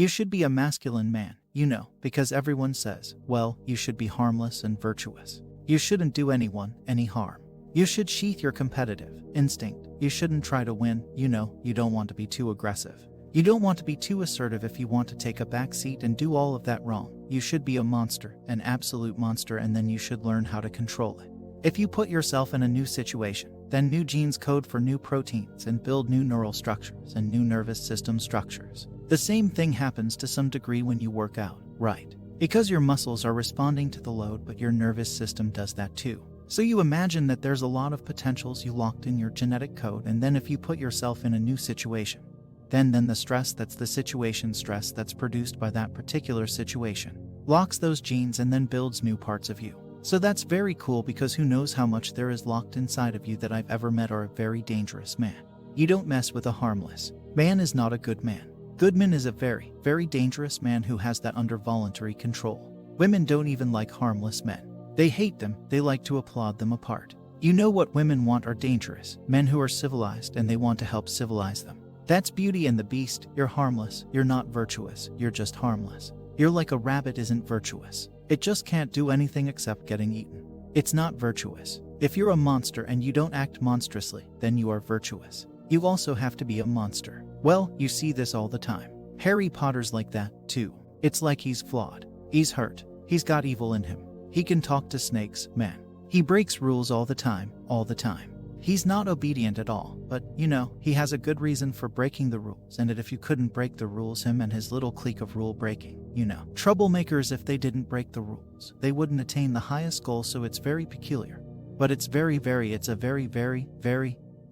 You should be a masculine man, because everyone says, well, you should be harmless and virtuous. You shouldn't do anyone any harm. You should sheath your competitive instinct. You shouldn't try to win, you don't want to be too aggressive. You don't want to be too assertive if you want to take a back seat and do all of that wrong. You should be a monster, an absolute monster, and then you should learn how to control it. If you put yourself in a new situation, then new genes code for new proteins and build new neural structures and new nervous system structures. The same thing happens to some degree when you work out, right? Because your muscles are responding to the load, but your nervous system does that too. So you imagine that there's a lot of potentials you locked in your genetic code, and then if you put yourself in a new situation, then the stress that's the situation stress that's produced by that particular situation locks those genes and then builds new parts of you. So that's very cool, because who knows how much there is locked inside of you that I've ever met are a very dangerous man. You don't mess with a harmless man is not a good man. Good man is a very, very dangerous man who has that under voluntary control. Women don't even like harmless men. They hate them, they like to applaud them apart. You know what women want are dangerous men who are civilized, and they want to help civilize them. That's Beauty and the Beast. You're harmless, you're not virtuous, you're just harmless. You're like a rabbit isn't virtuous. It just can't do anything except getting eaten. It's not virtuous. If you're a monster and you don't act monstrously, then you are virtuous. You also have to be a monster. Well, you see this all the time. Harry Potter's like that, too. It's like he's flawed. He's hurt. He's got evil in him. He can talk to snakes, man. He breaks rules all the time, all the time. He's not obedient at all, but, he has a good reason for breaking the rules, and if you couldn't break the rules, him and his little clique of rule breaking, troublemakers, if they didn't break the rules, they wouldn't attain the highest goal, so it's very peculiar. But it's a very,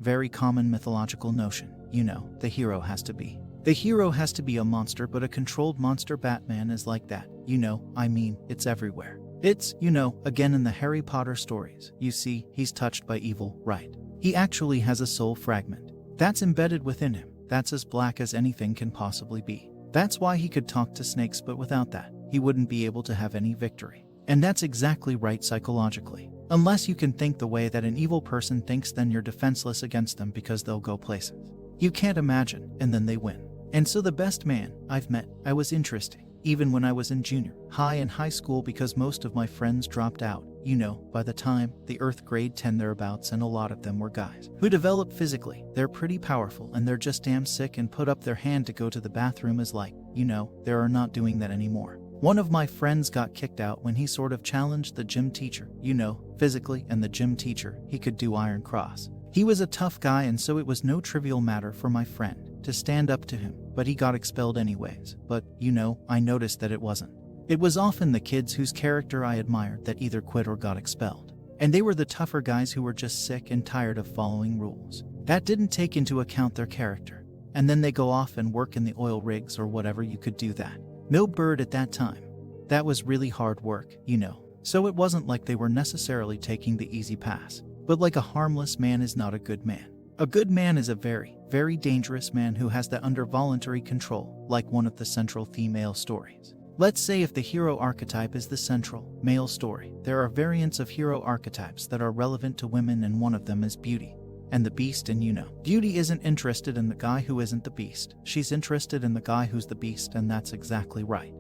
very common mythological notion. The hero has to be. The hero has to be a monster, but a controlled monster. Batman is like that, it's everywhere. It's, again in the Harry Potter stories, you see, he's touched by evil, right? He actually has a soul fragment that's embedded within him, that's as black as anything can possibly be. That's why he could talk to snakes, but without that, he wouldn't be able to have any victory. And that's exactly right psychologically. Unless you can think the way that an evil person thinks, then you're defenseless against them because they'll go places you can't imagine, and then they win. And so the best man I've met, I was interesting, even when I was in junior high and high school, because most of my friends dropped out, by the time the earth grade 10 thereabouts, and a lot of them were guys who develop physically. They're pretty powerful and they're just damn sick and put up their hand to go to the bathroom is like, they are not doing that anymore. One of my friends got kicked out when he sort of challenged the gym teacher, physically, and the gym teacher, he could do iron cross. He was a tough guy, and so it was no trivial matter for my friend to stand up to him, but he got expelled anyways. But, I noticed that it wasn't. It was often the kids whose character I admired that either quit or got expelled. And they were the tougher guys who were just sick and tired of following rules that didn't take into account their character. And then they go off and work in the oil rigs or whatever. You could do that. No bird at that time. That was really hard work, So it wasn't like they were necessarily taking the easy pass. But like a harmless man is not a good man. A good man is a very, very dangerous man who has that under voluntary control, like one of the central female stories. Let's say if the hero archetype is the central male story, there are variants of hero archetypes that are relevant to women, and one of them is Beauty and the Beast. And Beauty isn't interested in the guy who isn't the Beast. She's interested in the guy who's the Beast, and that's exactly right.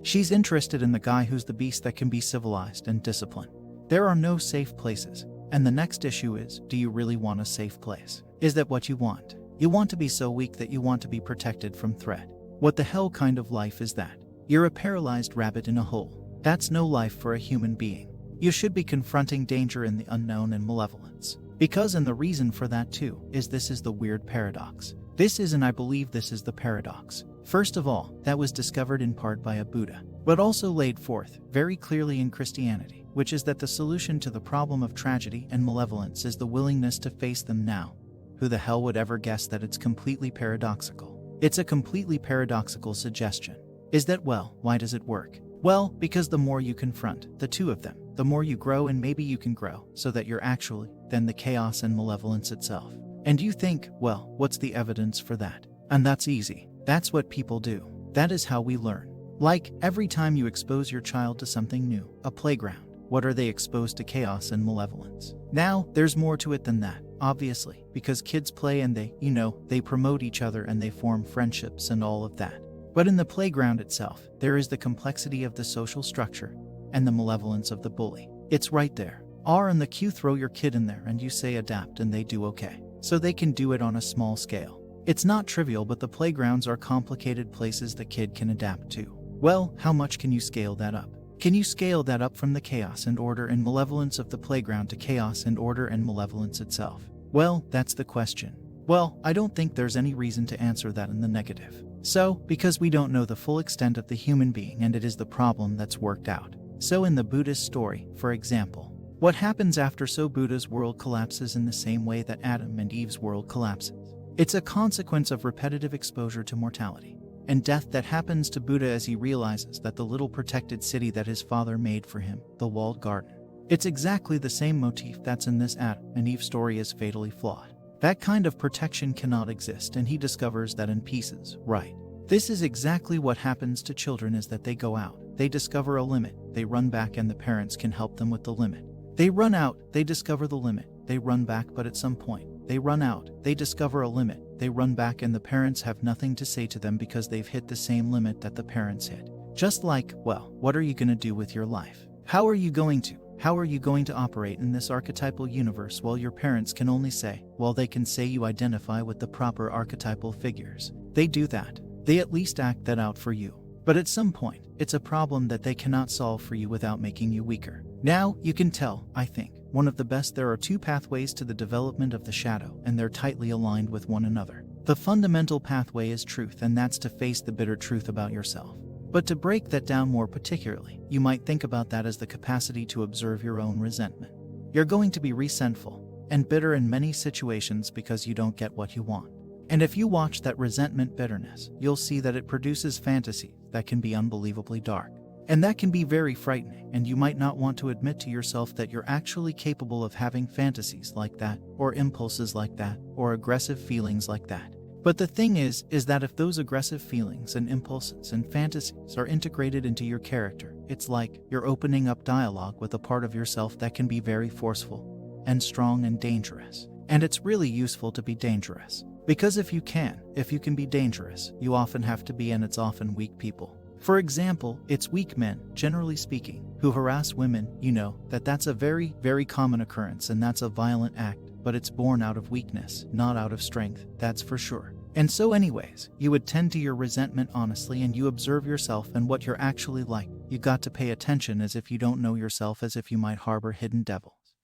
She's interested in the guy who's the Beast that can be civilized and disciplined. There are no safe places. And the next issue is, do you really want a safe place? Is that what you want? You want to be so weak that you want to be protected from threat. What the hell kind of life is that? You're a paralyzed rabbit in a hole. That's no life for a human being. You should be confronting danger in the unknown and malevolence. Because, and the reason for that too, is this is the weird paradox. And I believe this is the paradox. First of all, that was discovered in part by a Buddha, but also laid forth very clearly in Christianity, which is that the solution to the problem of tragedy and malevolence is the willingness to face them now. Who the hell would ever guess that it's completely paradoxical? It's a completely paradoxical suggestion. Is that, well, why does it work? Well, because the more you confront the two of them, the more you grow, and maybe you can grow so that you're actually then the chaos and malevolence itself. And you think, well, what's the evidence for that? And that's easy. That's what people do. That is how we learn. Like, every time you expose your child to something new, a playground, what are they exposed to? Chaos and malevolence. Now, there's more to it than that, obviously, because kids play and they promote each other and they form friendships and all of that. But in the playground itself, there is the complexity of the social structure and the malevolence of the bully. It's right there. R and the Q throw your kid in there and you say adapt and they do okay. So they can do it on a small scale. It's not trivial, but the playgrounds are complicated places the kid can adapt to. Well, how much can you scale that up? Can you scale that up from the chaos and order and malevolence of the playground to chaos and order and malevolence itself? Well, that's the question. Well, I don't think there's any reason to answer that in the negative. So, because we don't know the full extent of the human being, and it is the problem that's worked out. So in the Buddhist story, for example, what happens after Buddha's world collapses in the same way that Adam and Eve's world collapses? It's a consequence of repetitive exposure to mortality and death that happens to Buddha as he realizes that the little protected city that his father made for him, the walled garden, it's exactly the same motif that's in this Adam and Eve story is fatally flawed. That kind of protection cannot exist, and he discovers that in pieces, right? This is exactly what happens to children, is that they go out, they discover a limit, they run back, and the parents can help them with the limit. They run out, they discover the limit, they run back, but at some point, they run out, they discover a limit, they run back, and the parents have nothing to say to them because they've hit the same limit that the parents hit. Just like, well, what are you going to do with your life? How are you going to operate in this archetypal universe while your parents can only say, well, they can say you identify with the proper archetypal figures. They do that. They at least act that out for you. But at some point, it's a problem that they cannot solve for you without making you weaker. Now, you can tell, I think, one of the best, there are two pathways to the development of the shadow, and they're tightly aligned with one another. The fundamental pathway is truth, and that's to face the bitter truth about yourself. But to break that down more particularly, you might think about that as the capacity to observe your own resentment. You're going to be resentful and bitter in many situations because you don't get what you want. And if you watch that resentment bitterness, you'll see that it produces fantasies that can be unbelievably dark. And that can be very frightening, and you might not want to admit to yourself that you're actually capable of having fantasies like that, or impulses like that, or aggressive feelings like that. But the thing is that if those aggressive feelings and impulses and fantasies are integrated into your character, it's like you're opening up dialogue with a part of yourself that can be very forceful and strong and dangerous. And it's really useful to be dangerous. Because if you can be dangerous, you often have to be, and it's often weak people. For example, it's weak men, generally speaking, who harass women. You know that's a very, very common occurrence, and that's a violent act, but it's born out of weakness, not out of strength, that's for sure. And so anyways, you would tend to your resentment honestly, and you observe yourself and what you're actually like. You got to pay attention, as if you don't know yourself, as if you might harbor hidden devil.